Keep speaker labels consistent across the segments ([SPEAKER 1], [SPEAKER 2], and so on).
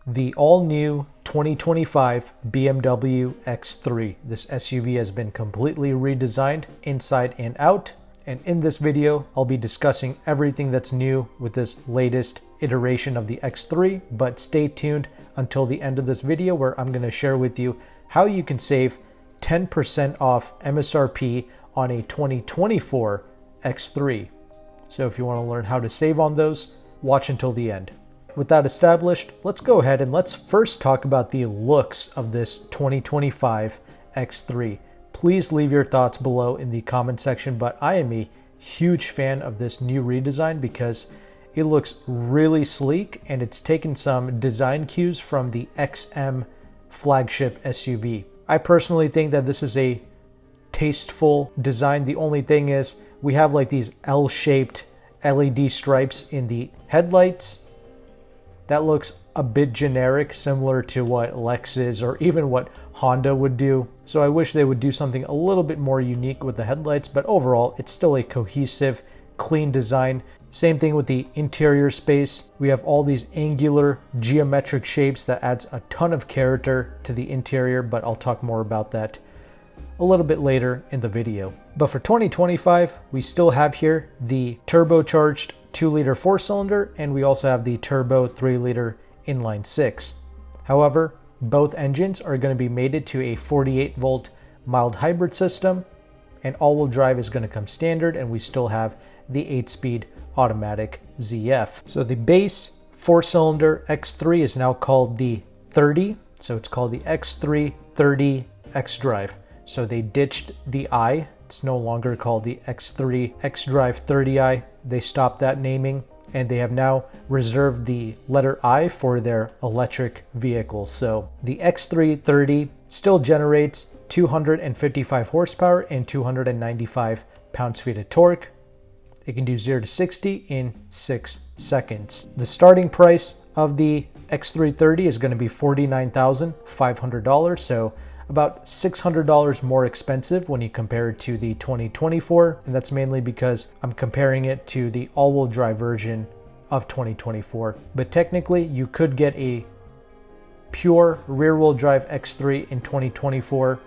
[SPEAKER 1] The all-new 2025 BMW X3. This SUV has been completely redesigned inside and out. And in this video, I'll be discussing everything that's new with this latest iteration of the X3, but stay tuned until the end of this video where I'm going to share with you how you can save 10% off MSRP on a 2024 X3. So if you want to learn how to save on those, watch until the end. With that established, let's go ahead and let's first talk about the looks of this 2025 X3. Please leave your thoughts below in the comment section, but I am a huge fan of this new redesign because it looks really sleek and it's taken some design cues from the XM flagship SUV. I personally think that this is a tasteful design. The only thing is we have like these L-shaped LED stripes in the headlights. That looks a bit generic, similar to what Lexus or even what Honda would do. So I wish they would do something a little bit more unique with the headlights, but overall it's still a cohesive, clean design. Same thing with the interior space. We have all these angular geometric shapes that adds a ton of character to the interior, but I'll talk more about that a little bit later in the video. But for 2025, we still have here the turbocharged 2-liter 4-cylinder, and we also have the turbo 3-liter inline 6. However, both engines are going to be mated to a 48-volt mild hybrid system, and all-wheel drive is going to come standard, and we still have the 8-speed automatic ZF. So the base 4-cylinder X3 is now called the 30, so it's called the X3 30 X-Drive. So they ditched the I. It's no longer called the X3 X-Drive 30i. They stopped that naming, and they have now reserved the letter I for their electric vehicles. So the X3 30 still generates 255 horsepower and 295 pounds-feet of torque. It can do 0 to 60 in 6 seconds. The starting price of the X330 is going to be $49,500, so about $600 more expensive when you compare it to the 2024, and that's mainly because I'm comparing it to the all-wheel drive version of 2024. But technically, you could get a pure rear-wheel drive X3 in 2024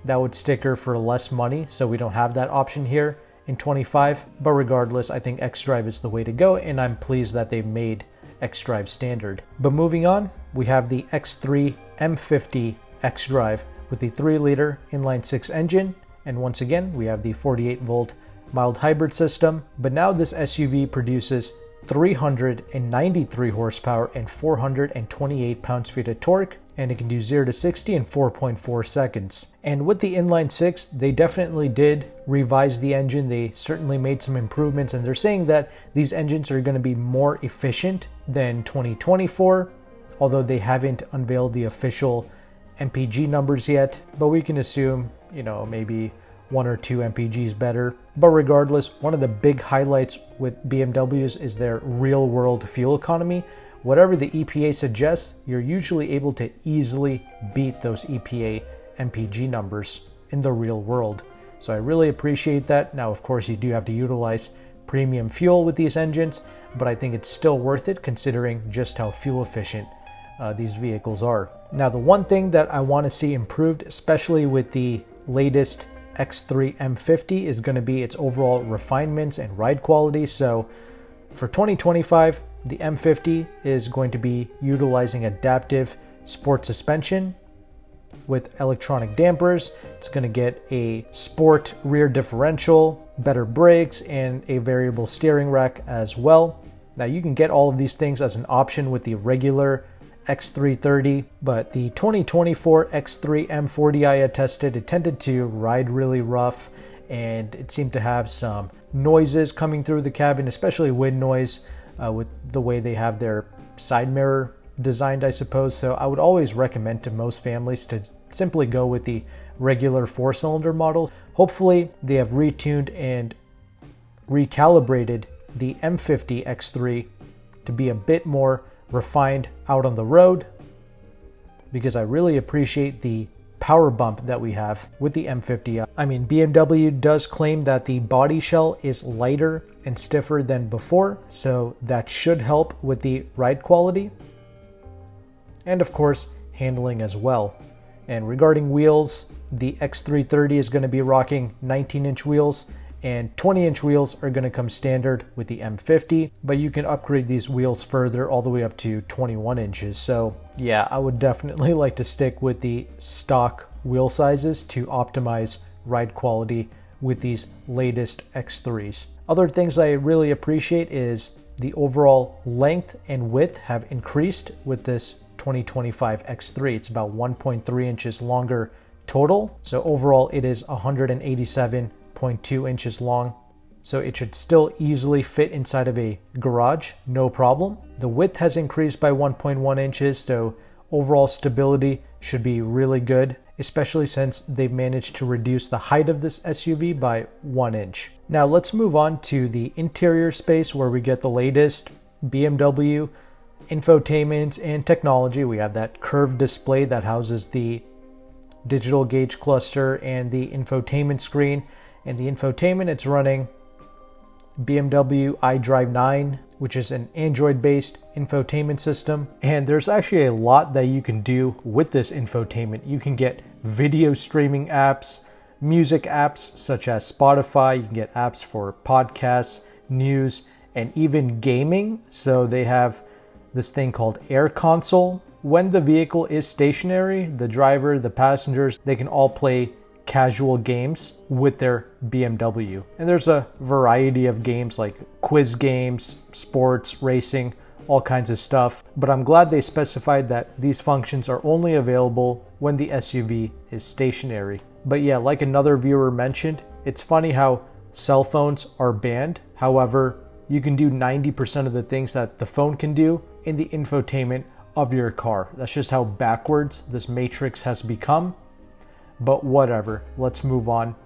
[SPEAKER 1] that would sticker for less money, so we don't have that option here in 25. But regardless, I think X-Drive is the way to go, and I'm pleased that they've made X-Drive standard. But moving on, we have the X3 M50 X-Drive with the 3-liter inline 6 engine, and once again we have the 48-volt mild hybrid system. But now this SUV produces 393 horsepower and 428 pounds-feet of torque, and it can do 0 to 60 in 4.4 seconds. And with the inline 6, they definitely did revise the engine. They certainly made some improvements, and they're saying that these engines are going to be more efficient than 2024, although they haven't unveiled the official MPG numbers yet, but we can assume, maybe 1 or 2 MPGs better. But regardless, one of the big highlights with BMWs is their real-world fuel economy. Whatever the EPA suggests, you're usually able to easily beat those EPA MPG numbers in the real world. So I really appreciate that. Now, of course, you do have to utilize premium fuel with these engines, but I think it's still worth it considering just how fuel efficient these vehicles are. Now, the one thing that I want to see improved, especially with the latest X3 M50, is going to be its overall refinements and ride quality. So for 2025, the M50 is going to be utilizing adaptive sport suspension with electronic dampers. It's going to get a sport rear differential, better brakes, and a variable steering rack as well. Now, you can get all of these things as an option with the regular X330, but the 2024 X3 M40 I had tested, it tended to ride really rough, and it seemed to have some noises coming through the cabin, especially wind noise with the way they have their side mirror designed, I suppose. So I would always recommend to most families to simply go with the regular 4-cylinder models. Hopefully they have retuned and recalibrated the M50 X3 to be a bit more refined out on the road, because I really appreciate the power bump that we have with the M50. I mean, BMW does claim that the body shell is lighter and stiffer than before, so that should help with the ride quality. and of course handling as well. And regarding wheels, the X330 is going to be rocking 19-inch wheels, and 20-inch wheels are going to come standard with the M50, but you can upgrade these wheels further all the way up to 21 inches. So yeah, I would definitely like to stick with the stock wheel sizes to optimize ride quality with these latest X3s. Other things I really appreciate is the overall length and width have increased with this 2025 X3. It's about 1.3 inches longer total. So overall it is 187.2 inches long. So it should still easily fit inside of a garage, no problem. The width has increased by 1.1 inches, so overall stability should be really good, especially since they've managed to reduce the height of this SUV by 1 inch. Now let's move on to the interior space where we get the latest BMW infotainment and technology. We have that curved display that houses the digital gauge cluster and the infotainment screen. And the infotainment, it's running BMW iDrive 9, which is an Android-based infotainment system. And there's actually a lot that you can do with this infotainment. You can get video streaming apps, music apps such as Spotify. You can get apps for podcasts, news, and even gaming. So they have this thing called Air Console. When the vehicle is stationary, the driver, the passengers, they can all play casual games with their BMW. And there's a variety of games like quiz games, sports, racing, all kinds of stuff. But I'm glad they specified that these functions are only available when the SUV is stationary. But yeah, like another viewer mentioned, it's funny how cell phones are banned. However, you can do 90% of the things that the phone can do in the infotainment of your car. That's just how backwards this matrix has become. But whatever, let's move on.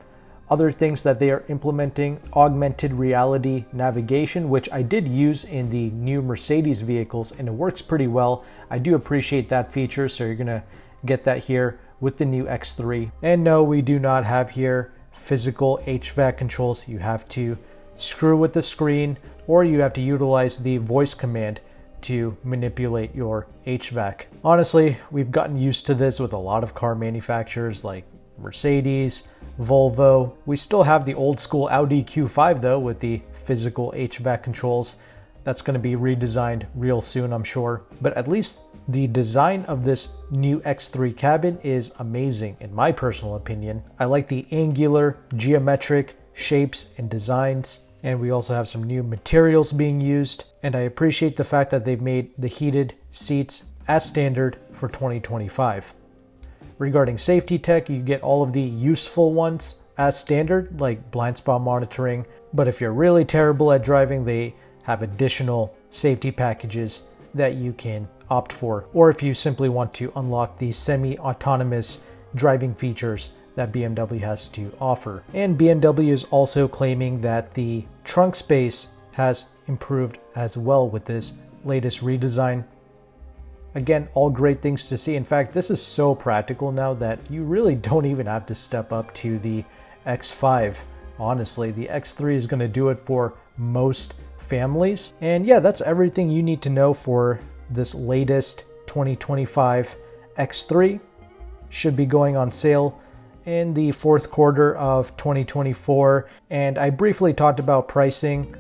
[SPEAKER 1] Other things that they are implementing, augmented reality navigation, which I did use in the new Mercedes vehicles and it works pretty well. I do appreciate that feature, so you're gonna get that here with the new X3. And no, we do not have here physical HVAC controls. You have to screw with the screen or you have to utilize the voice command to manipulate your HVAC. Honestly, we've gotten used to this with a lot of car manufacturers like Mercedes, Volvo. We still have the old school Audi Q5 though with the physical HVAC controls. That's going to be redesigned real soon, I'm sure. But at least the design of this new X3 cabin is amazing in my personal opinion. I like the angular, geometric shapes and designs. And we also have some new materials being used. And I appreciate the fact that they've made the heated seats as standard for 2025. Regarding safety tech, you get all of the useful ones as standard, like blind spot monitoring. But if you're really terrible at driving, they have additional safety packages that you can opt for. Or if you simply want to unlock the semi-autonomous driving features that BMW has to offer. And BMW is also claiming that the trunk space has improved as well with this latest redesign. Again, all great things to see. In fact, this is so practical now that you really don't even have to step up to the X5. Honestly, the X3 is going to do it for most families. And yeah, that's everything you need to know for this latest 2025 X3. Should be going on sale in the fourth quarter of 2024. And I briefly talked about pricing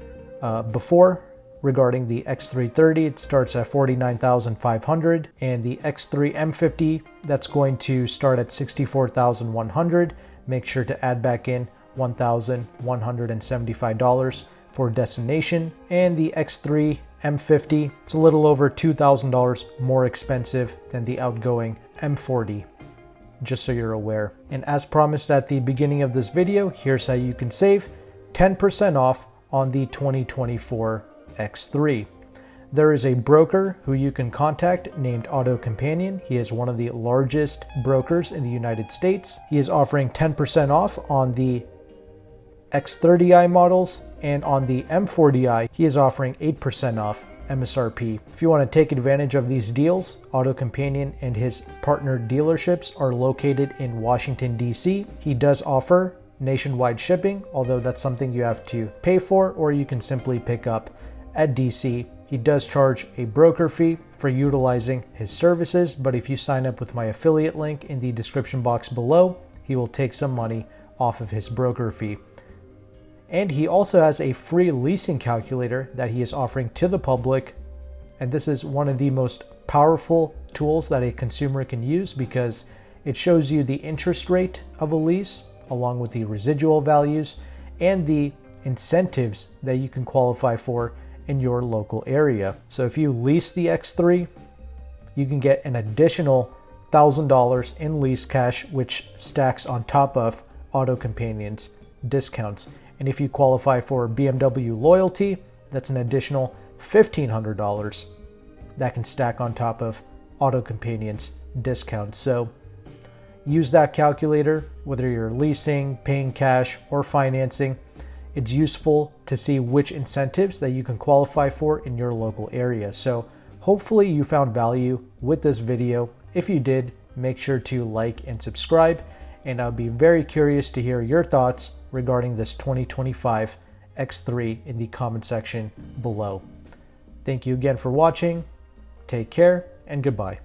[SPEAKER 1] before regarding the X330. It starts at $49,500, and the X3 M50, that's going to start at $64,100. Make sure to add back in $1,175 for destination. And the X3 M50, it's a little over $2,000 more expensive than the outgoing M40. Just so you're aware. And as promised at the beginning of this video, here's how you can save 10% off on the 2024 X3. There is a broker who you can contact named AutoCompanion. He is one of the largest brokers in the United States. He is offering 10% off on the X30i models, and on the M40i, he is offering 8% off MSRP. If you want to take advantage of these deals, AutoCompanion and his partner dealerships are located in Washington, D.C. He does offer nationwide shipping, although that's something you have to pay for, or you can simply pick up at D.C. He does charge a broker fee for utilizing his services, but if you sign up with my affiliate link in the description box below, he will take some money off of his broker fee. And he also has a free leasing calculator that he is offering to the public. And this is one of the most powerful tools that a consumer can use because it shows you the interest rate of a lease along with the residual values and the incentives that you can qualify for in your local area. So if you lease the X3, you can get an additional $1,000 in lease cash, which stacks on top of AutoCompanion's discounts. And if you qualify for BMW loyalty, that's an additional $1,500 that can stack on top of AutoCompanion's discounts. So use that calculator, whether you're leasing, paying cash, or financing. It's useful to see which incentives that you can qualify for in your local area. So hopefully you found value with this video. If you did, make sure to like and subscribe. And I'll be very curious to hear your thoughts regarding this 2025 X3 in the comment section below. Thank you again for watching. Take care and goodbye.